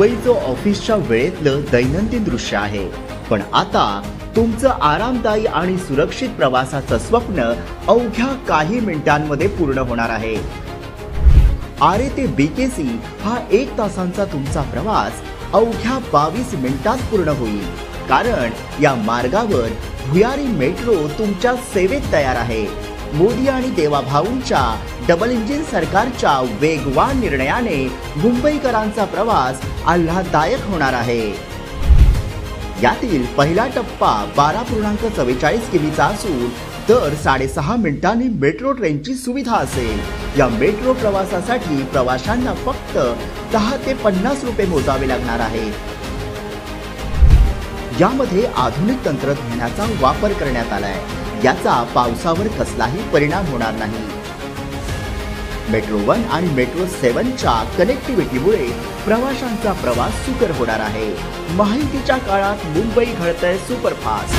मुंबईचं ऑफिसच्या वेळेतलं दैनंदिन दृश्य आहे, पण आता तुमचं आरामदायी आणि सुरक्षित प्रवासाचं स्वप्न अवघ्या काही मिनिटांमध्ये पूर्ण होणार आहे। आरे ते BKC हा 1 तासांचा तुमचा प्रवास अवघ्या 22 मिनिटात पूर्ण होईल, कारण या मार्गावर भुयारी मेट्रो तुमच्या सेवेत तयार आहे। मोदी आणि देवाभाऊंच्या डबल इंजिन सरकारच्या वेगवान निर्णयाने मुंबईकरांचा प्रवास आल्हाददायक होणार आहे। यातील पहिला टप्पा 12.44 किमीचा असून दर 6.5 मिनिटांनी मेट्रो ट्रेनची सुविधा असेल। या मेट्रो प्रवासासाठी प्रवाशांना फक्त 10 ते 50 रुपये मोजावे लागणार आहे। यामध्ये आधुनिक तंत्रज्ञानाचा वापर करण्यात आलाय, याचा पावसावर कसलाही परिणाम होणार नाही। मेट्रो 1 आणि मेट्रो 7च्या कनेक्टिव्हिटीमुळे प्रवाशांचा प्रवास सुकर होणार आहे। माहितीच्या काळात मुंबई घडतंय सुपरफास्ट।